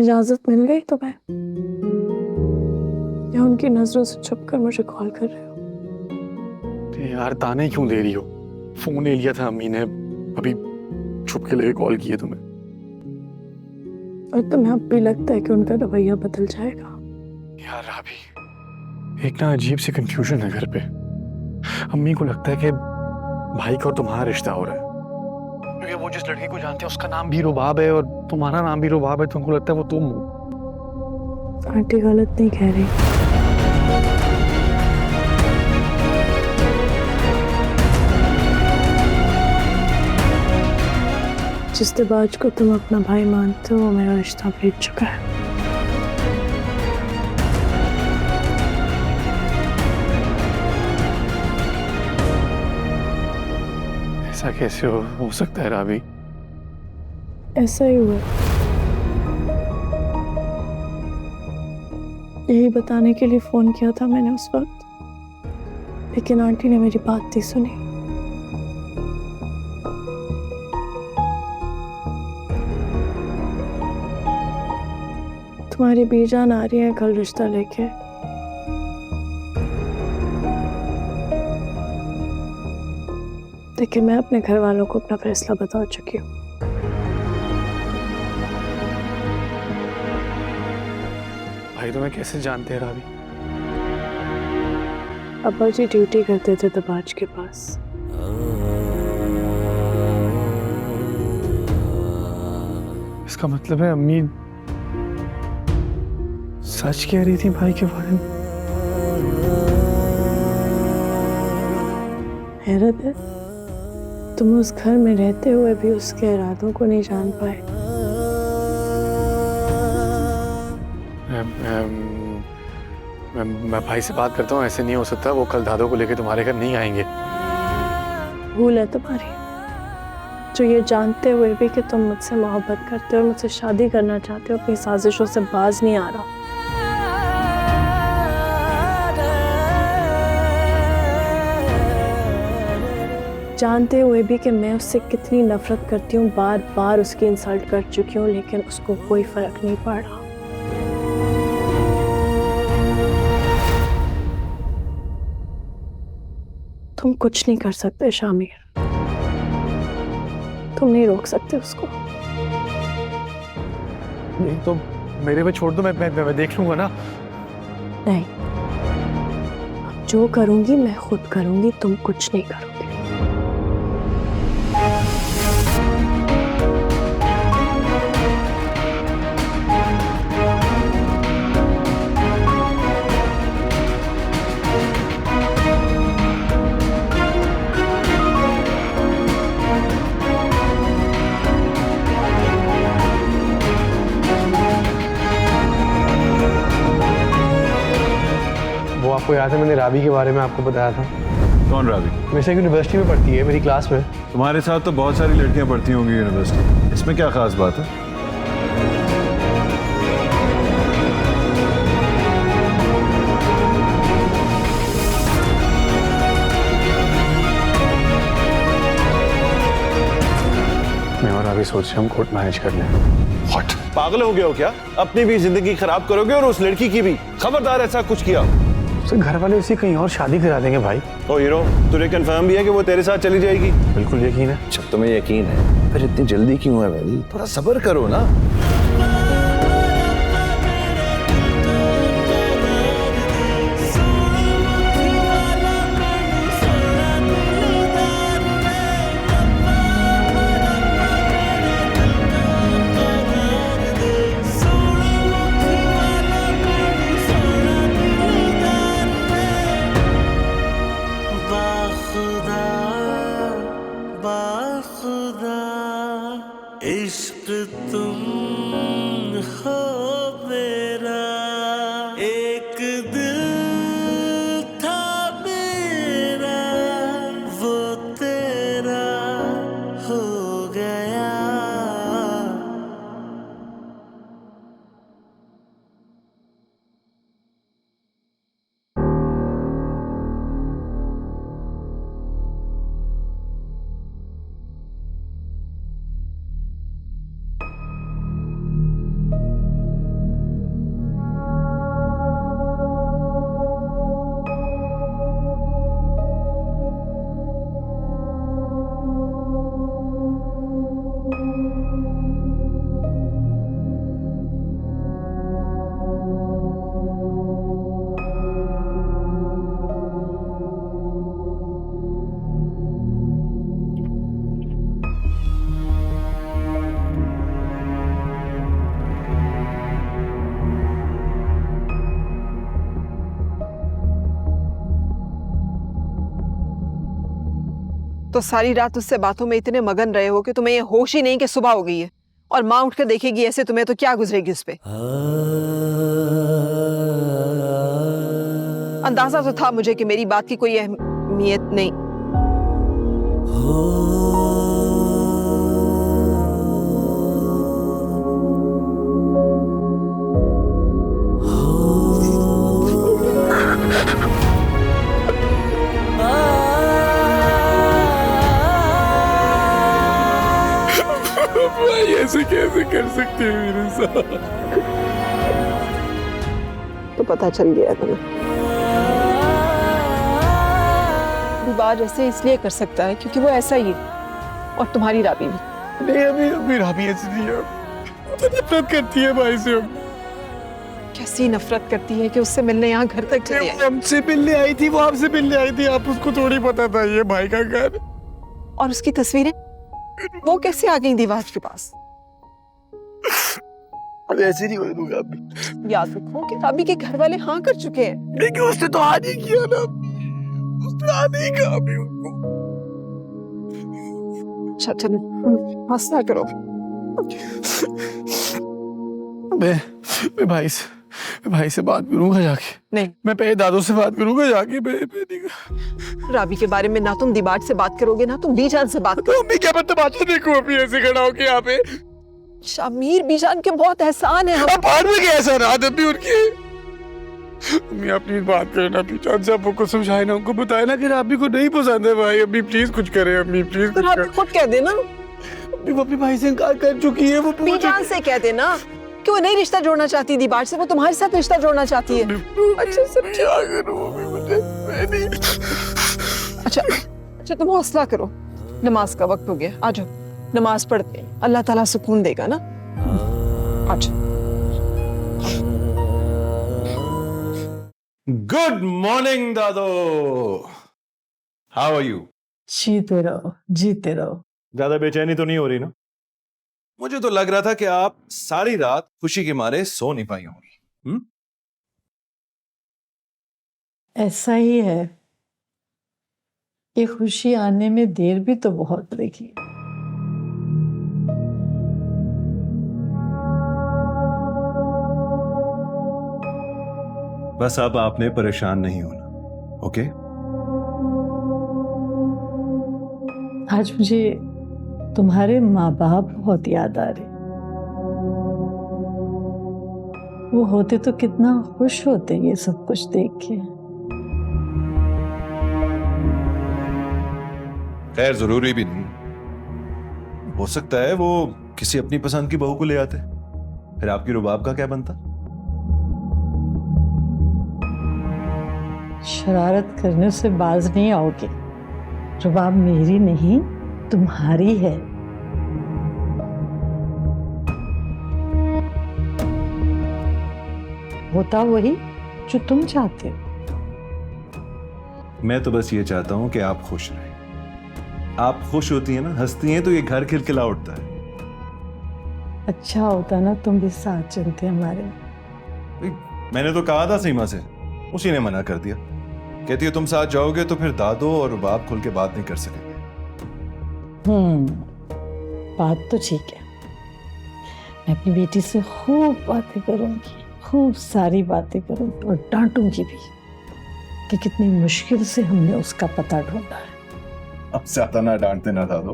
इजाजत मिल गई तुम्हें, या उनकी नजरों से छुपकर मुझे कॉल कर रहे हो? यार ताने क्यों दे रही हो? फोन ले लिया था अम्मी ने, अभी छुप के लेके कॉल किया तुम्हें। और तुम्हें अब भी लगता है कि उनका रवैया बदल जाएगा? यार राबी, एक ना अजीब सी कंफ्यूजन है घर पे। अम्मी को लगता है कि भाई का और तुम्हारा रिश्ता हो रहा है, क्योंकि वो जिस लड़के को जानते हैं उसका नाम भी रुबाब है और तुम्हारा नाम भी रुबाब है, तो उनको लगता है वो तुम हो। आंटी गलत नहीं कह रही। जिस दिबाज को तुम अपना भाई मानते हो वो मेरा रिश्ता भेज चुका है। ऐसा कैसे हो सकता है राबी? ऐसा ही हुआ। यही बताने के लिए फोन किया था मैंने उस वक्त, लेकिन आंटी ने मेरी बात नहीं सुनी। तुम्हारी बीजान आ रही है कल रिश्ता लेके। लेकिन मैं अपने घर वालों को अपना फैसला बता चुकी हूँ। भाई तुम्हें कैसे जानते हैं राबी? अब्बा जी ड्यूटी करते थे दबाज के पास। इसका मतलब है अम्मी सच कह रही थी भाई के बारे में। हैरत है, तुम उस घर में रहते हुए भी उसके इरादों को नहीं जान पाए। मैं भाई से बात करता हूँ, ऐसे नहीं हो सकता। वो कल दादो को लेकर तुम्हारे घर नहीं आएंगे। भूल है तुम्हारी, जो ये जानते हुए भी कि तुम मुझसे मोहब्बत करते हो और मुझसे शादी करना चाहते हो, अपनी साजिशों से बाज नहीं आ रहा। जानते हुए भी कि मैं उससे कितनी नफरत करती हूँ, बार बार उसकी इंसल्ट कर चुकी हूँ, लेकिन उसको कोई फर्क नहीं पड़ रहा। तुम कुछ नहीं कर सकते शामिर, तुम नहीं रोक सकते उसको। नहीं तो मेरे पे छोड़ दो, मैं देख लूंगा ना। नहीं, अब जो करूंगी मैं खुद करूंगी, तुम कुछ नहीं करोगे। वो आपको याद है मैंने राबी के बारे में आपको बताया था? कौन राबी? मेरे से यूनिवर्सिटी में पढ़ती है, मेरी क्लास में। तुम्हारे साथ तो बहुत सारी लड़कियां पढ़ती होंगी यूनिवर्सिटी, इसमें क्या खास बात है? मैं और अभी सोच रहे हम कोर्ट मैरिज कर लें। व्हाट? पागल हो गए हो क्या? अपनी भी जिंदगी खराब करोगे और उस लड़की की भी। खबरदार ऐसा कुछ किया। उसके घर वाले उसे कहीं और शादी करा देंगे भाई। ओ हीरो, तुझे कंफर्म भी है कि वो तेरे साथ चली जाएगी? बिल्कुल यकीन है। जब तुम्हें यकीन है फिर इतनी जल्दी क्यों है भाई? थोड़ा सब्र करो ना। इश्क तुम तो सारी रात उससे बातों में इतने मगन रहे हो कि तुम्हें ये होश ही नहीं कि सुबह हो गई है, और माँ उठकर देखेगी ऐसे तुम्हें तो क्या गुजरेगी उस पे। अंदाजा तो था मुझे कि मेरी बात की कोई अहमियत नहीं। भाई ऐसे कैसे कर सकते हैं मेरे साथ? तो पता चल गया तुम्हें। विवाद ऐसे इसलिए कर सकता है क्योंकि वो ऐसा ही है, और तुम्हारी राबी भी। नहीं, अभी राबी ऐसी नहीं है, तो नफरत करती है भाई से। कैसी नफरत करती है कि उससे मिलने यहाँ घर तक चली आई। हमसे मिलने आई थी, वो आपसे मिलने आई थी, आप उसको थोड़ी पता था ये भाई का घर। और उसकी तस्वीरें वो कैसे आ गई दीवार के पास? ऐसे नहीं होने दूंगा अभी। याद रखो कि राबी के घर वाले हाँ कर चुके हैं। लेकिन उसने तो आज ही किया ना, उसने आज ही कहा अभी उनको। अच्छा चलो हंसना करो। मैं भाई से बात करूंगा जाके। नहीं, मैं पहले दादू से बात करूंगा जाके। मैं राबी के बारे में ना तुम दीवार से बात करोगे ना तुम बीजान से बात तो अम्मी क्या पता बात देखो अभी ऐसे खड़ा होके यहाँ पे। शामिर बीजान के बहुत एहसान है। अब बाद में क्या ऐसा रात अभी उनकी। अम्मी आप प्लीज बात करें ना, बीजान से आपको समझाए ना, उनको बताए ना कि राबी को नहीं पसंद है भाई। अम्मी प्लीज कुछ करें, अम्मी प्लीज। तो राबी खुद कह देना। अम्मी वो अपने भाई से इनकार कर चुकी है। वो बीजान से कह देना कि वो नहीं रिश्ता जोड़ना चाहती दीवार से, वो तुम्हारे साथ रिश्ता जोड़ना चाहती है। अच्छा सब क्या करूं अभी मुझे, मैं नहीं। अच्छा तुम हौसला करो, नमाज का वक्त हो गया, आ जाओ नमाज पढ़ते हैं, अल्लाह ताला सुकून देगा ना। आ जाओ। गुड मॉर्निंग दादो, हाउ आर यू? जीते रहो। ज्यादा बेचैनी तो नहीं हो रही ना? मुझे तो लग रहा था कि आप सारी रात खुशी के मारे सो नहीं पाई होंगी। ऐसा ही है, ये खुशी आने में देर भी तो बहुत लगी। बस अब आपने परेशान नहीं होना, ओके? आज मुझे तुम्हारे माँ बाप बहुत याद आ रहे। वो होते तो कितना खुश होते ये सब कुछ देख के। खैर जरूरी भी नहीं, हो सकता है वो किसी अपनी पसंद की बहू को ले आते, फिर आपकी रुबाब का क्या बनता? शरारत करने से बाज नहीं आओगे। रुबाब मेरी नहीं तुम्हारी है। होता वही जो तुम चाहते हो। मैं तो बस ये चाहता हूं कि आप खुश रहें। आप खुश होती हैं ना, हंसती हैं, तो ये घर खिलखिला उठता है। अच्छा होता ना तुम भी साथ चलते हमारे। मैंने तो कहा था सीमा से, उसी ने मना कर दिया। कहती है तुम साथ जाओगे तो फिर दादो और रुबाब खुल के बात नहीं कर सकेंगे। बात तो ठीक है। मैं अपनी बेटी से खूब बातें करूंगी, खूब सारी बातें करूंगी, और डांटूंगी भी कि कितनी मुश्किल से हमने उसका पता ढूंढा है। अब ज्यादा ना डांटते ना दादो,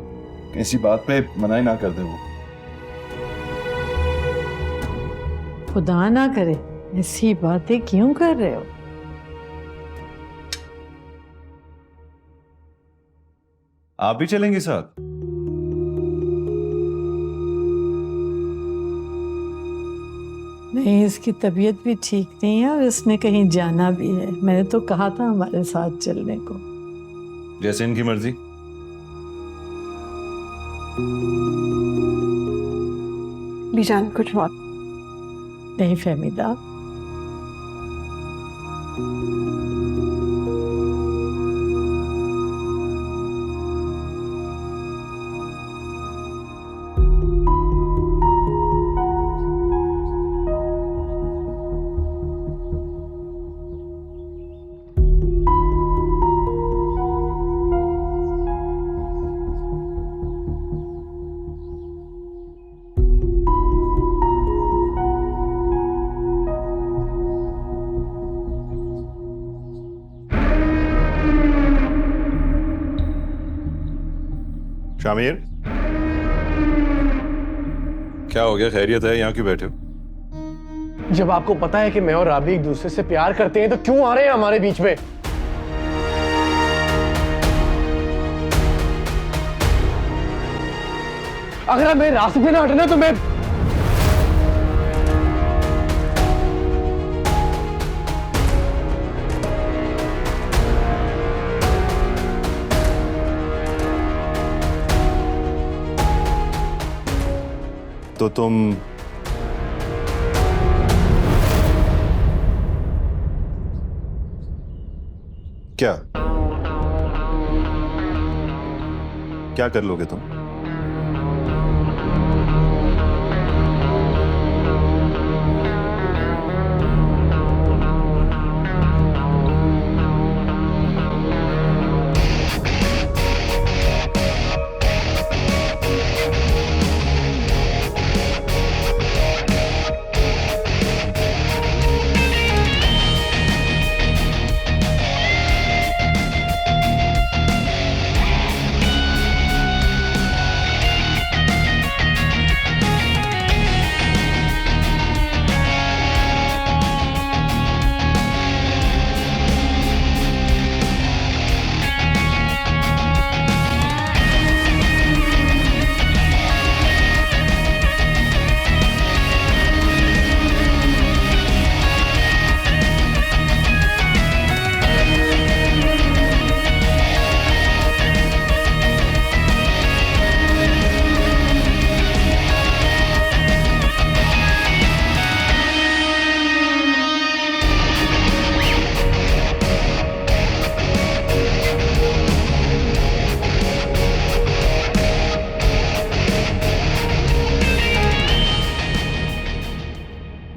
किसी बात पे मना ही ना कर दे वो। खुदा ना करे ऐसी बातें क्यों कर रहे हो? आप भी चलेंगे साथ? नहीं, इसकी तबीयत भी ठीक नहीं है और इसने कहीं जाना भी है। मैंने तो कहा था हमारे साथ चलने को। जैसे इनकी मर्जी। बीजान कुछ बात नहीं फहमीदा। शामिर, क्या हो गया? खैरियत है? यहाँ क्यों बैठे हो? जब आपको पता है कि मैं और राबी एक दूसरे से प्यार करते हैं तो क्यों आ रहे हैं हमारे बीच में? अगर आप मेरे रास्ते पे ना हटे ना तो मैं तो तुम क्या क्या कर लोगे तुम?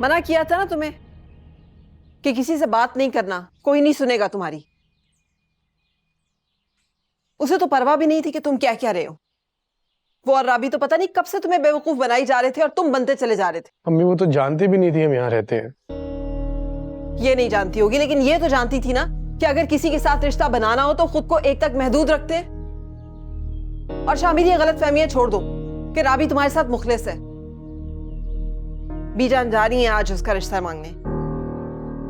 मना किया था ना तुम्हें कि किसी से बात नहीं करना, कोई नहीं सुनेगा तुम्हारी। उसे तो परवाह भी नहीं थी कि तुम क्या क्या रहे हो। वो और राबी तो पता नहीं कब से तुम्हें बेवकूफ बनाई जा रहे थे और तुम बनते चले जा रहे थे। अम्मी वो तो जानती भी नहीं थी हम यहाँ रहते हैं। ये नहीं जानती होगी, लेकिन ये तो जानती थी ना कि अगर किसी के साथ रिश्ता बनाना हो तो खुद को एक तक महदूद रखते। और शामिर ये गलत फहमियां छोड़ दो कि राबी तुम्हारे साथ मुखलिस है। बीजान जा रही है आज उसका रिश्ता मांगने।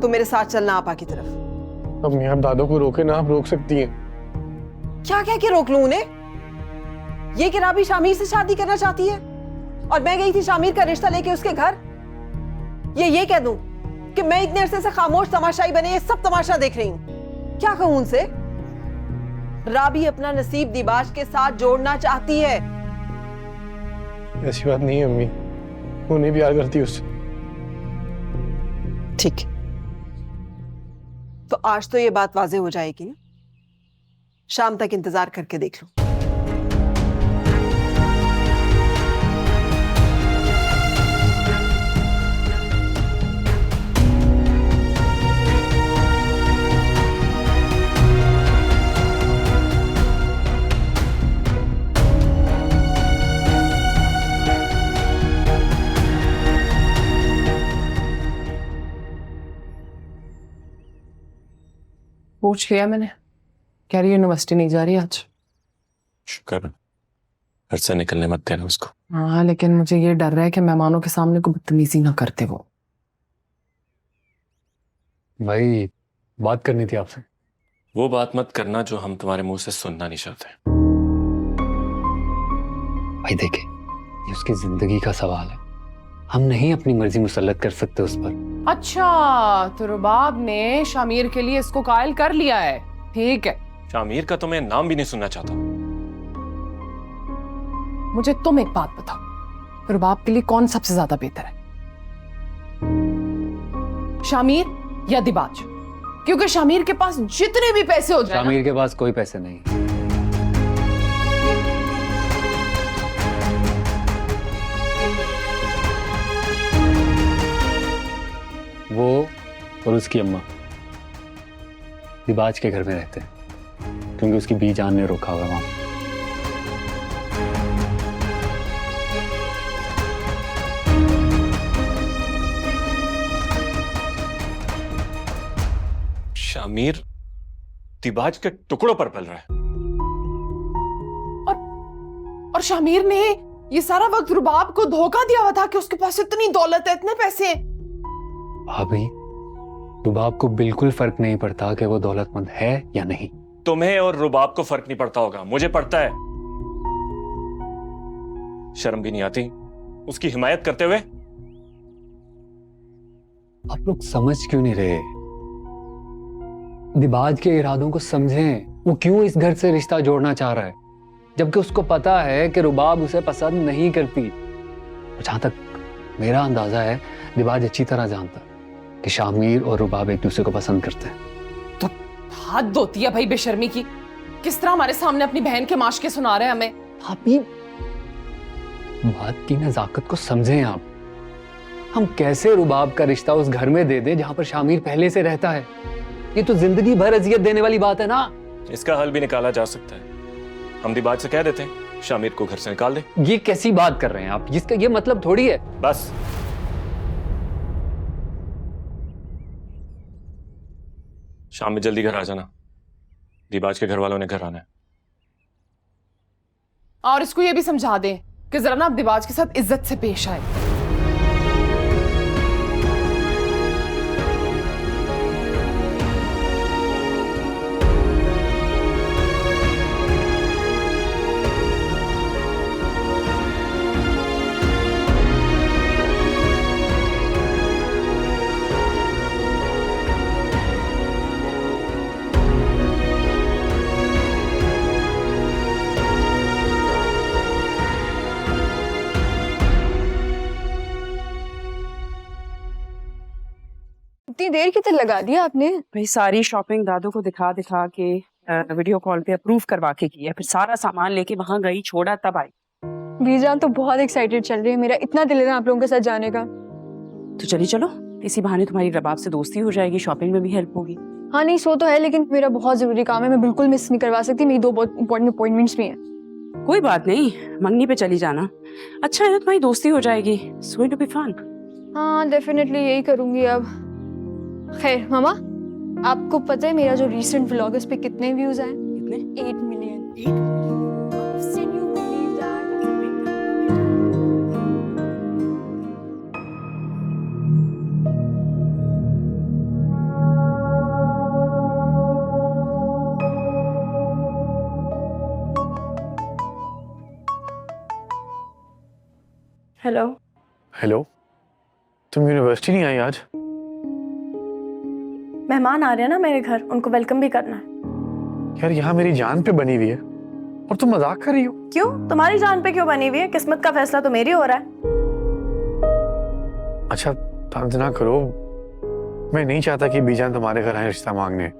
तुम मेरे साथ चलना आपा की तरफ। अम्मी आप दादो को रोके ना, आप रोक सकती हैं। क्या क्या के रोक लूं उन्हें? ये कि राबी शामिर से शादी करना चाहती है और मैं गई थी शामिर का रिश्ता लेके उसके घर। ये कह दूं कि मैं इतने अरसे से खामोश तमाशाई बने ये सब तमाशा देख रही हूं। क्या कहूं उनसे? राबी अपना नसीब दिबाश के साथ जोड़ना चाहती है। ऐसी बात नहीं है अम्मी, वो नहीं प्यार करती उससे। ठीक, तो आज तो ये बात वाजे हो जाएगी ना। शाम तक इंतजार करके देख लो। पूछ लिया मैंने, कह रही यूनिवर्सिटी नहीं जा रही आज। शुक्र, घर से निकलने मत देना उसको। हाँ, लेकिन मुझे ये डर रहा है कि मेहमानों के सामने को बदतमीजी ना करते वो। भाई बात करनी थी आपसे। वो बात मत करना जो हम तुम्हारे मुंह से सुनना नहीं चाहते। भाई देखे, ये उसकी जिंदगी का सवाल है, हम नहीं अपनी मर्जी मुसल्लत कर सकते उस पर। अच्छा, तो रुबाब ने शामिर के लिए इसको कायल कर लिया है। ठीक है, शामिर का तो मैं नाम भी नहीं सुनना चाहता। मुझे तुम एक बात बताओ, रुबाब के लिए कौन सबसे ज्यादा बेहतर है, शामिर या दिबाज? क्योंकि शामिर के पास जितने भी पैसे हो जाए, शामिर के पास कोई पैसे नहीं। वो और उसकी अम्मा दिबाज के घर में रहते हैं क्योंकि उसकी बीजान ने रोका हुआ वहां। शामिर दिबाज के टुकड़ों पर पल रहा है। और शामिर ने ये सारा वक्त रुबाब को धोखा दिया हुआ था कि उसके पास इतनी दौलत है, इतने पैसे हैं। भाभी, रुबाब को बिल्कुल फर्क नहीं पड़ता कि वो दौलतमंद है या नहीं। तुम्हें और रुबाब को फर्क नहीं पड़ता होगा, मुझे पड़ता है। शर्म भी नहीं आती उसकी हिमायत करते हुए? आप लोग समझ क्यों नहीं रहे? दिबाज के इरादों को समझें। वो क्यों इस घर से रिश्ता जोड़ना चाह रहा है, जबकि उसको पता है कि रुबाब उसे पसंद नहीं करती। और जहां तक मेरा अंदाजा है, दिबाज अच्छी तरह जानता है कि शामिर और रुबाब एक दूसरे को पसंद करते हैं। तो हाथ धोती है भाई बेशर्मी की, किस तरह हमारे सामने अपनी बहन के माशके सुना रहे हैं हमें। भाभी, बात की नजाकत को समझें आप। हम कैसे रुबाब का रिश्ता उस घर में दे दें जहां पर शामिर पहले से रहता है? ये तो जिंदगी भर अजियत देने वाली बात है ना। इसका हल भी निकाला जा सकता है। हम दिबाज से कह देते हैं शामिर को घर से निकाल दे। ये कैसी बात कर रहे हैं आप? जिसका ये मतलब थोड़ी है। बस शाम में जल्दी घर आ जाना, दिबाज के घर वालों ने घर आना है। और इसको ये भी समझा दें कि जरा ना आप दिबाज के साथ इज्जत से पेश आए। इतनी देर कितने लगा दिया आपने? भाई सारी शॉपिंग दादू को दिखा दिखा के वीडियो कॉल पे अप्रूव करवा के किया, फिर सारा सामान लेके वहां गई, छोड़ा तब आई। बीजान तो बहुत एक्साइटेड चल रही है, मेरा इतना दिल है ना आप लोगों के साथ जाने का। तो चली चलो, इसी बहाने तुम्हारी रबाब से दोस्ती हो जाएगी, शॉपिंग में भी हेल्प होगी। हाँ नहीं सो तो है, लेकिन मेरा बहुत जरूरी काम है, मैं बिल्कुल मिस नहीं करवा सकती। मेरी 2 बहुत इंपॉर्टेंट अपॉइंटमेंट्स भी हैं। कोई बात नहीं, मंगनी पे चली जाना। अच्छा है, तुम्हारी दोस्ती हो जाएगी। It's going to be fun. हाँ डेफिनेटली यही करूंगी अब। खैर मामा, आपको पता है मेरा जो रीसेंट व्लॉग है उस पे कितने व्यूज आए? कितने? 8 मिलियन। हेलो। हेलो, तुम यूनिवर्सिटी नहीं आई आज? मेहमान आ रहे हैं ना मेरे घर, उनको वेलकम भी करना है। यार यहाँ मेरी जान पे बनी हुई है और तुम मजाक कर रही हो। क्यों? तुम्हारी जान पे क्यों बनी हुई है? किस्मत का फैसला तो मेरी हो रहा है। अच्छा तंज ना करो, मैं नहीं चाहता कि बीजान तुम्हारे घर आए रिश्ता मांगने।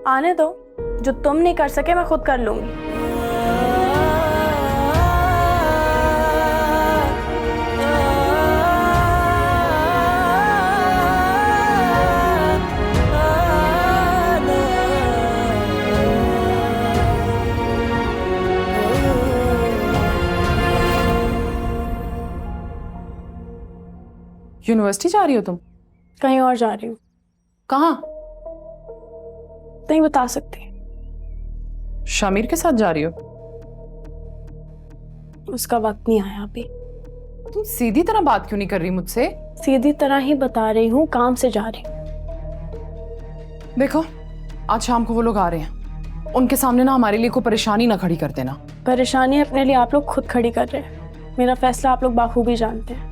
आने दो, जो तुम नहीं कर सके मैं खुद कर लूंगी। यूनिवर्सिटी जा रही हो तुम? कहीं और जा रही हूँ। कहाँ? नहीं बता सकती। शामिर के साथ जा रही हो? उसका वक्त नहीं आया अभी। तुम सीधी तरह बात क्यों नहीं कर रही मुझसे? सीधी तरह ही बता रही हूँ, काम से जा रही हूँ। देखो आज शाम को वो लोग आ रहे हैं, उनके सामने ना हमारे लिए कोई परेशानी ना खड़ी कर देना। परेशानी अपने लिए आप लोग खुद खड़ी कर रहे हैं, मेरा फैसला आप लोग बाखूबी जानते हैं।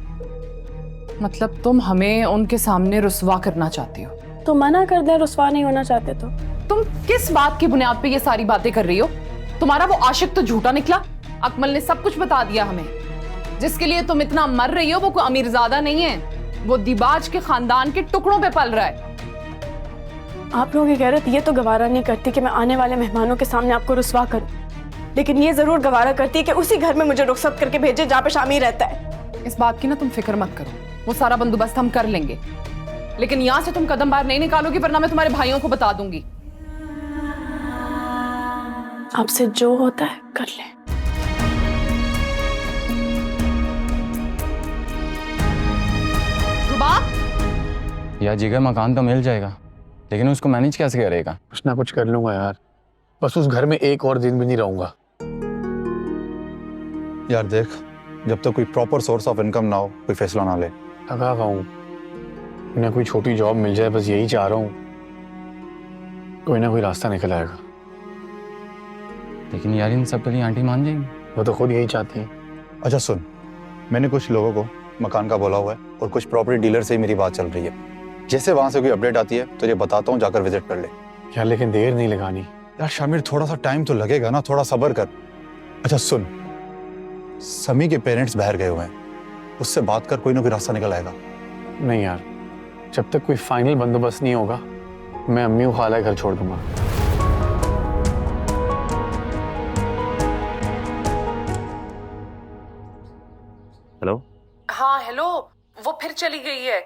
मतलब तुम हमें उनके सामने रुस्वा करना चाहती हो? तो मना कर दे, रुस्वा नहीं होना चाहते तो। तुम किस बात की बुनियाद पे ये सारी बातें कर रही हो? तुम्हारा वो आशिक तो झूठा निकला। अकमल ने सब कुछ बता दिया हमें। जिसके लिए तुम इतना मर रही हो वो कोई अमीरजादा नहीं है, वो दिबाज के खानदान के टुकड़ों पे पल रहा है। आप लोगों की गैरत ये तो गवारा नहीं करती कि मैं आने वाले मेहमानों के सामने आपको रुस्वा करूं, लेकिन ये जरूर गवारा करती है कि उसी घर में मुझे रुखसत करके भेजे जहाँ पे शामिर रहता है। इस बात की ना तुम फिक्र मत करो, वो सारा बंदोबस्त हम कर लेंगे, लेकिन यहाँ से तुम कदम बाहर नहीं निकालोगी वरना मैं तुम्हारे भाइयों को बता दूंगी। आपसे जो होता है कर ले। रुबाब, यार जिगर मकान तो मिल जाएगा, लेकिन उसको मैनेज कैसे करेगा? कुछ ना कुछ कर लूंगा यार, बस उस घर में एक और दिन भी नहीं रहूंगा। यार देख, जब तक कोई प्रॉपर सोर्स ऑफ इनकम ना हो कोई फैसला ना ले। लगा हुआ हूँ, उन्हें कोई छोटी जॉब मिल जाए, बस यही चाह रहा हूँ। कोई ना कोई रास्ता निकल आएगा। लेकिन यार इन सब के लिए आंटी मान जाएंगी? वो तो खुद यही चाहती है। अच्छा सुन, मैंने कुछ लोगों को मकान का बोला हुआ है और कुछ प्रॉपर्टी डीलर से ही मेरी बात चल रही है। जैसे वहां से कोई अपडेट आती है तो ये बताता हूँ, जाकर विजिट कर ले। यार लेकिन देर नहीं लगानी। यार शामिर, थोड़ा सा टाइम तो लगेगा ना, थोड़ा सब्र कर। अच्छा सुन, समी के पेरेंट्स बाहर गए हुए हैं, उससे बात कर, कोई ना कोई रास्ता निकल आएगा। नहीं यार, जब तक कोई फाइनल बंदोबस्त नहीं होगा मैं अम्मी और खाला घर छोड़ दूंगा। हेलो। हाँ हेलो, वो फिर चली गई है।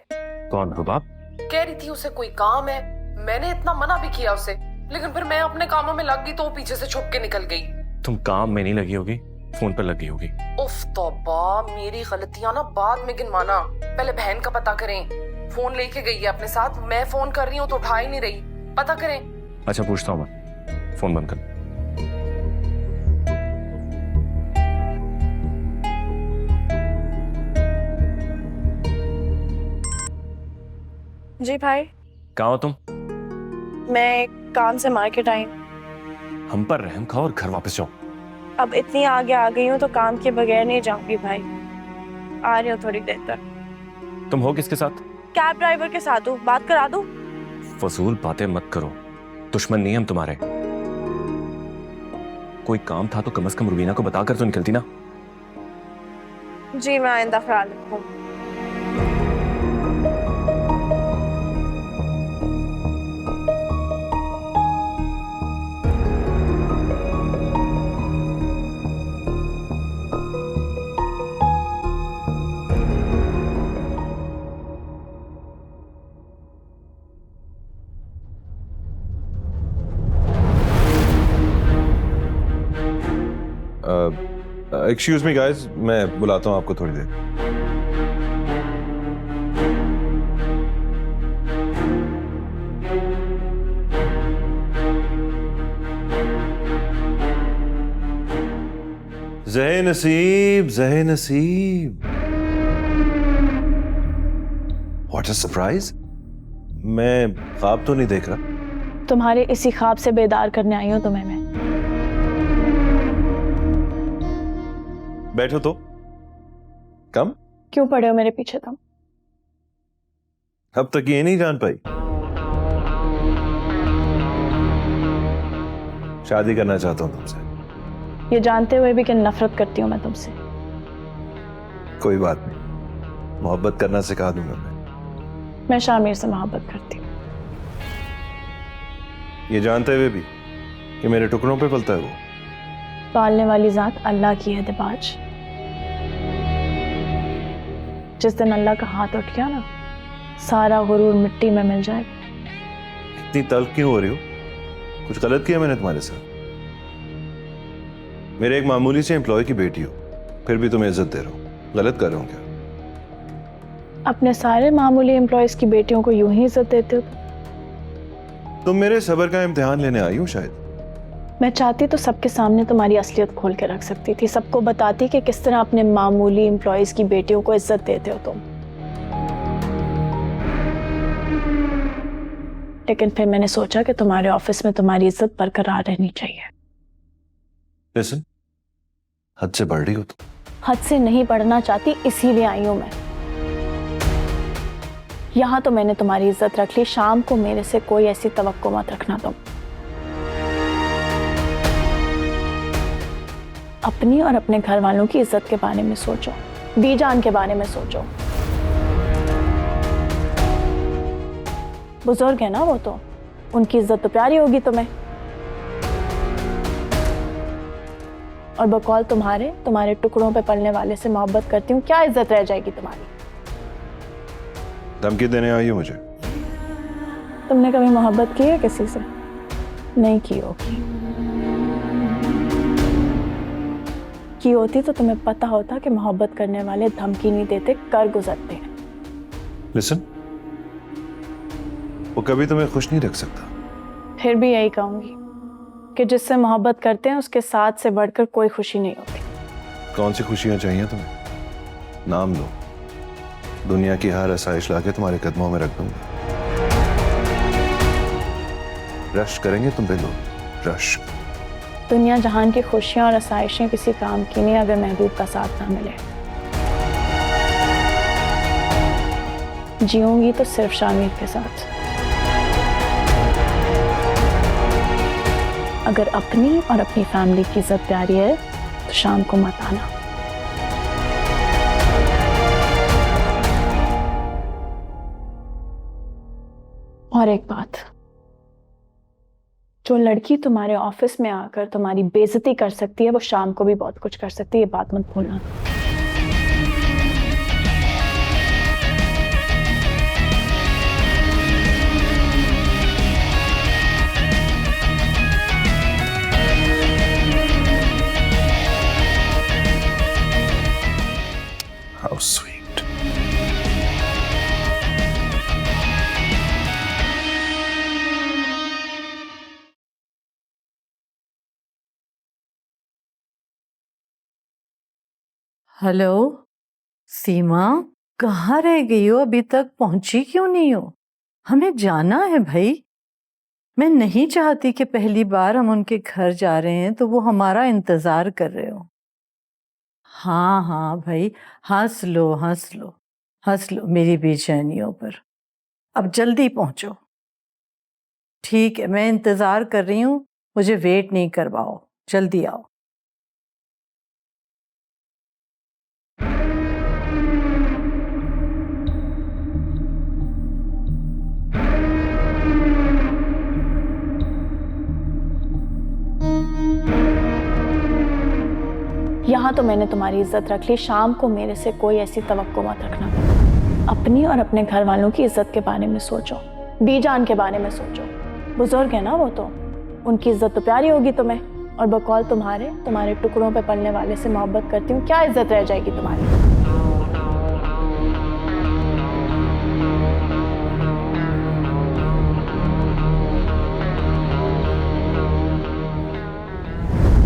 कौन? रुबाब? कह रही थी उसे कोई काम है, मैंने इतना मना भी किया उसे, लेकिन फिर मैं अपने कामों में लग गई तो वो पीछे से छुप के निकल गई। तुम काम में नहीं लगी होगी, फोन पर लगी होगी। उफ तौबा, मेरी गलतियां ना बाद में गिनवाना, पहले बहन का पता करें। फोन लेके गई है अपने साथ, मैं फोन कर रही हूँ तो उठा ही नहीं रही, पता करें। अच्छा पूछता हूँ मैं, फोन बंद कर। जी भाई। कहाँ हो तुम? मैं काम से मार्केट आई। हम पर रहम खाओ और घर वापस जाओ। अब इतनी आगे आ गई हूँ तो काम के बगैर नहीं जाऊंगी भाई। आ रही हूँ थोड़ी देर तक। तुम हो किसके साथ? कैब ड्राइवर के साथ हूँ, बात करा दूँ? फजूल बातें मत करो, दुश्मन नहीं हम तुम्हारे। कोई काम था तो कम से कम रुबीना को बताकर तो निकलती ना। जी मैं आइंदा ख्याल रखूँ। एक्सक्यूज मी गाइस, मैं बुलाता हूँ आपको थोड़ी देर। ज़हे नसीब, ज़हे नसीब, व्हाट अ सरप्राइज। मैं ख्वाब तो नहीं देख रहा? तुम्हारे इसी ख्वाब से बेदार करने आई हूँ तुम्हें मैं। बैठो तो। कम क्यों पड़े हो मेरे पीछे तुम? अब तक ये नहीं जान पाई शादी करना चाहता हूं तुमसे। ये जानते हुए भी कि नफरत करती हूँ मैं तुमसे। कोई बात नहीं, मोहब्बत करना सिखा दूंगा मैं शामिर से मोहब्बत करती हूँ, ये जानते हुए भी कि मेरे टुकड़ों पे पलता है वो। पालने वाली जात अल्लाह की है दिबाज। जिस दिन अल्लाह का हाथ उठ गया ना, सारा गुरूर मिट्टी में मिल जाएगा। इतनी तल्ख क्यों हो रही हो? कुछ गलत किया मैंने तुम्हारे साथ? मेरे एक मामूली से एम्प्लॉय की बेटी हो, फिर भी तुम्हें इज्जत दे रहा हूं। गलत कर रहा हूं क्या? अपने सारे मामूली एम्प्लॉयज की बेटियों को यूं ही इज्जत देते हो? तुम मेरे सब्र का इम्तिहान लेने आई हो शायद। मैं चाहती तो सबके सामने तुम्हारी असलियत खोल के रख सकती थी, सबको बताती कि किस तरह अपने मामूली एम्प्लॉयज की बेटियों को इज्जत देते हो तुम। लेकिन फिर मैंने सोचा कि तुम्हारे ऑफिस में तुम्हारी इज्जत बरकरार रहनी चाहिए। लिसन, हद से बढ़ रही हो तुम। हद से नहीं बढ़ना चाहती, इसीलिए आई हूं मैं। यहां तो मैंने तुम्हारी इज्जत रख ली, शाम को मेरे से कोई ऐसी तवक्को मत रखना तुम। अपनी और अपने घर वालों की इज्जत के बारे में सोचो, बीजान के बारे में सोचो। बुजुर्ग है ना वो, तो उनकी इज्जत तो प्यारी होगी तुम्हें। और बकौल तुम्हारे टुकड़ों पे पलने वाले से मोहब्बत करती हूँ, क्या इज्जत रह जाएगी तुम्हारी? धमकी देने आई हो मुझे? तुमने कभी मोहब्बत की है किसी से? नहीं की होगी। की होती तो तुम्हें पता होता कि मोहब्बत करने वाले धमकी नहीं देते, कर गुजरते हैं। लिसन, वो कभी तुम्हें खुश नहीं रख सकता। फिर भी यही कहूंगी कि जिससे मोहब्बत करते हैं उसके साथ से बढ़कर कोई खुशी नहीं होती। कौन सी खुशियां चाहिए तुम्हें? नाम लो, दुनिया की हर आसाइश लाके तुम्हारे कदमों में रख दूंगा। रश्क करेंगे तुम पे लोग, रश्क। दुनिया जहान की खुशियां और आसाइशें किसी काम की नहीं अगर महबूब का साथ ना मिले। जीऊंगी तो सिर्फ शामिर के साथ। अगर अपनी और अपनी फैमिली की इज्जत प्यारी है तो शाम को मत आना। और एक बात, जो लड़की तुम्हारे ऑफिस में आकर तुम्हारी बेइज्जती कर सकती है वो शाम को भी बहुत कुछ कर सकती है, ये बात मत भूलना। How sweet. हेलो सीमा, कहाँ रह गई हो? अभी तक पहुंची क्यों नहीं हो? हमें जाना है भाई। मैं नहीं चाहती कि पहली बार हम उनके घर जा रहे हैं तो वो हमारा इंतजार कर रहे हो। हाँ हाँ भाई, हंस लो हंस लो हंस लो मेरी बेचैनियों पर। अब जल्दी पहुंचो। ठीक है, मैं इंतजार कर रही हूँ, मुझे वेट नहीं करवाओ, जल्दी आओ। यहाँ तो मैंने तुम्हारी इज्जत रख ली, शाम को मेरे से कोई ऐसी तवक्को मत रखना। अपनी और अपने घर वालों की इज्जत के बारे में सोचो, बीजान के बारे में सोचो। बुजुर्ग है ना वो, तो उनकी इज्जत तो प्यारी होगी तुम्हें। और बकौल तुम्हारे टुकड़ों पे पलने वाले से मोहब्बत करती हूँ, क्या इज्जत रह जाएगी तुम्हारी?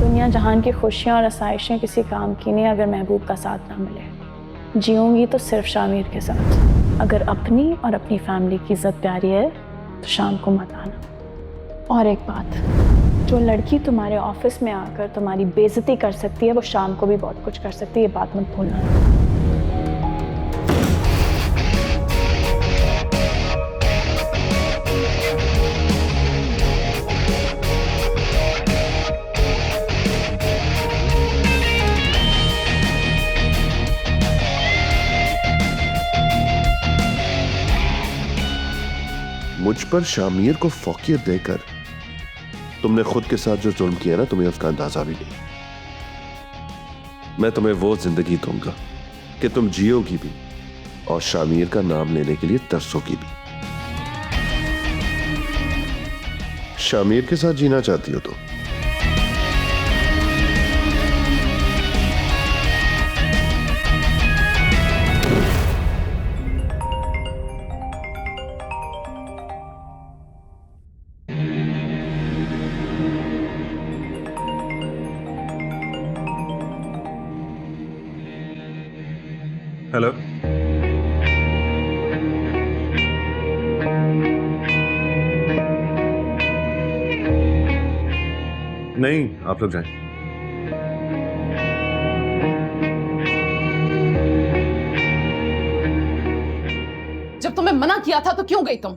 दुनिया जहान की खुशियां और आसाइशें किसी काम की नहीं अगर महबूब का साथ ना मिले। जीऊंगी तो सिर्फ शामिर के साथ। अगर अपनी और अपनी फैमिली की इज्जत प्यारी है तो शाम को मत आना। और एक बात, जो लड़की तुम्हारे ऑफिस में आकर तुम्हारी बेइज्जती कर सकती है वो शाम को भी बहुत कुछ कर सकती है, ये बात मत भूलना। मुझ पर शामिर को फौकियत देकर तुमने खुद के साथ जो जुल्म किया ना, तुम्हें उसका अंदाजा भी नहीं। मैं तुम्हें वो जिंदगी दूंगा कि तुम जियोगी भी और शामिर का नाम लेने के लिए तरसोगी भी। शामिर के साथ जीना चाहती हो तो हेलो, नहीं आप लोग जाएं। जब तुम्हें मना किया था तो क्यों गई तुम?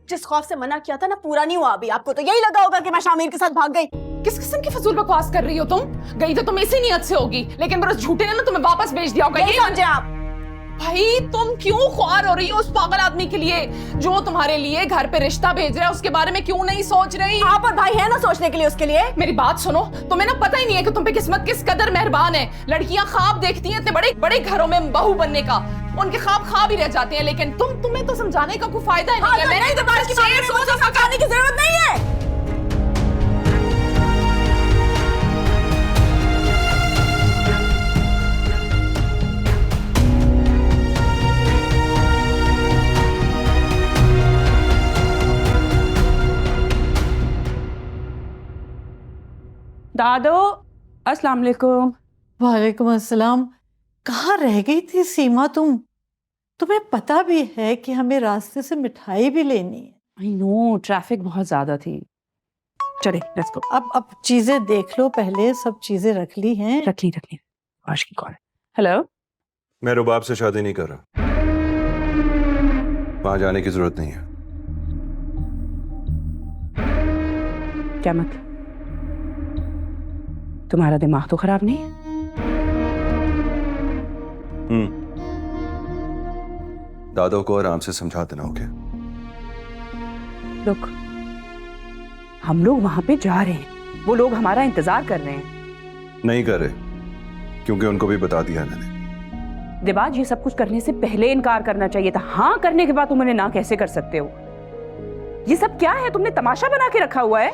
जिस खौफ से मना किया था ना, पूरा नहीं हुआ अभी। आपको तो यही लगा होगा कि मैं शामिर के साथ भाग गई। किस किस्म की फजूल बकवास कर रही हो तुम? गई तो तुम इसी नियत से होगी, लेकिन बरस झूठे ने ना तुम्हें वापस भेज दिया होगा। यही समझे आप? भाई तुम क्यों ख्वार हो रही हो उस पागल आदमी के लिए जो तुम्हारे लिए घर पे रिश्ता भेज रहा है? उसके बारे में क्यों नहीं सोच रही? आप और भाई है ना सोचने के लिए उसके लिए। मेरी बात सुनो, तुम्हें ना पता ही नहीं है कि तुम पे किस्मत किस कदर मेहरबान है। लड़कियां ख्वाब देखती हैं इतने बड़े बड़े घरों में बहू बनने का, उनके ख्वाब ही रह जाते हैं, लेकिन तुम्हें तो समझाने का कोई फायदा ही नहीं है। मैंने तो बात समझाने की जरूरत नहीं है। दादो, अस्सलाम वालेकुम। वालेकुम अस्सलाम। कहाँ रह गई थी सीमा तुम? तुम्हें पता भी है कि हमें रास्ते से मिठाई भी लेनी है। आई नो, ट्रैफिक बहुत ज्यादा थी। चले लेट्स गो। अब चीजें देख लो, पहले सब चीजें रख ली हैं। रख ली। आज की कॉल है। हेलो। मैं रुबाब से शादी नहीं कर रहा, वहां जाने की जरूरत नहीं है। क्या मतलब? तुम्हारा दिमाग तो खराब नहीं है? दादो को आराम से समझा देना। ओके रुक, हम लोग वहां पे जा रहे हैं, वो लोग हमारा इंतजार कर रहे हैं। नहीं कर रहे, क्योंकि उनको भी बता दिया मैंने। दिबाज, ये सब कुछ करने से पहले इनकार करना चाहिए था। हाँ करने के बाद तुम उन्हें ना कैसे कर सकते हो? ये सब क्या है? तुमने तमाशा बना के रखा हुआ है।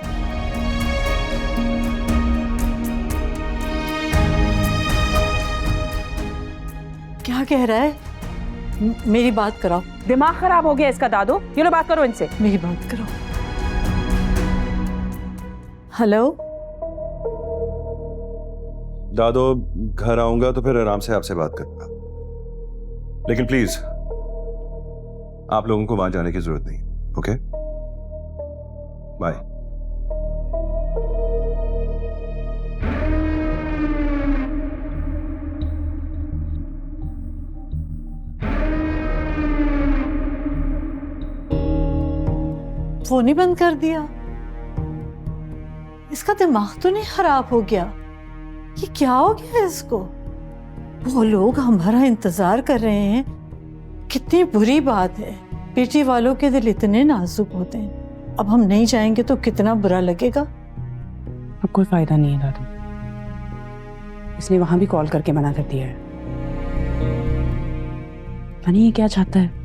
क्या कह रहा है? मेरी बात कराओ। दिमाग खराब हो गया इसका दादो। ये लो बात करो इनसे। मेरी बात करो। हेलो। दादो, घर आऊंगा तो फिर आराम से आपसे बात करूंगा, लेकिन प्लीज आप लोगों को वहां जाने की जरूरत नहीं। Okay bye. फोन ही बंद कर दिया। इसका दिमाग तो नहीं खराब हो गया? ये क्या हो गया इसको? वो लोग हमारा इंतजार कर रहे हैं। कितनी बुरी बात है। बेटी वालों के दिल इतने नाजुक होते हैं। अब हम नहीं जाएंगे तो कितना बुरा लगेगा। अब कोई फायदा नहीं है दादू, इसलिए वहां भी कॉल करके मना कर दिया है। पता नहीं ये क्या चाहता है।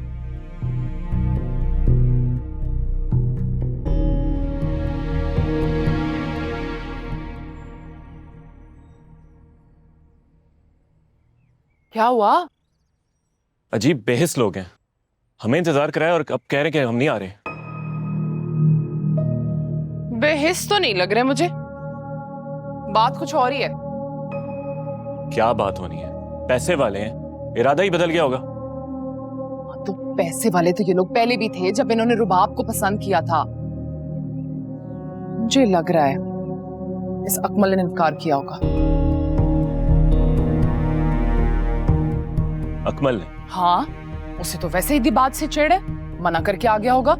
क्या हुआ? अजीब बेहिस लोग हैं, हमें इंतजार कराया और अब कह रहे कि हम नहीं आ रहे। बेहिस तो नहीं लग रहे मुझे, बात कुछ और ही है। क्या बात होनी है? पैसे वाले हैं, इरादा ही बदल गया होगा। तो पैसे वाले तो ये लोग पहले भी थे जब इन्होंने रुबाब को पसंद किया था। मुझे लग रहा है इस अकमल ने इनकार किया होगा। अकमल ने? हाँ, उसे तो वैसे ही दिबाज से चिढ़ है, मना करके आ गया होगा।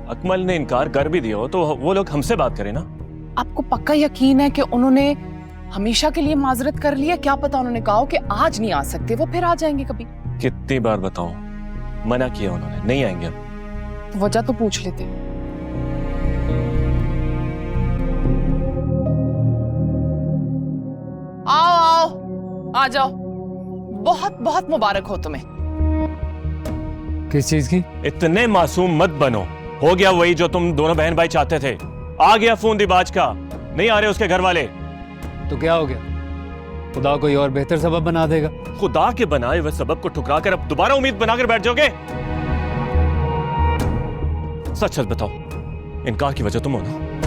अकमल ने इनकार कर भी दिया हो तो वो लोग हमसे बात करें ना। आपको पक्का यकीन है कि उन्होंने हमेशा के लिए माजरत कर लिया? क्या पता उन्होंने कहा हो कि आज नहीं आ सकते, वो फिर आ जाएंगे कभी। कितनी बार बताऊं, मना किया उन्होंने, नहीं आएंगे अब। तो वजह तो पूछ लेते। आओ आओ, आ जाओ। बहुत बहुत मुबारक हो तुम्हें। किस चीज की? इतने मासूम मत बनो, हो गया वही जो तुम दोनों बहन भाई चाहते थे। आ गया फोन दिबाज का, नहीं आ रहे उसके घर वाले। तो क्या हो गया? खुदा कोई और बेहतर सबब बना देगा। खुदा के बनाए हुए सबब को ठुकरा कर अब दोबारा उम्मीद बनाकर बैठ जाओगे? सच सच बताओ, इनकार की वजह तुम हो ना?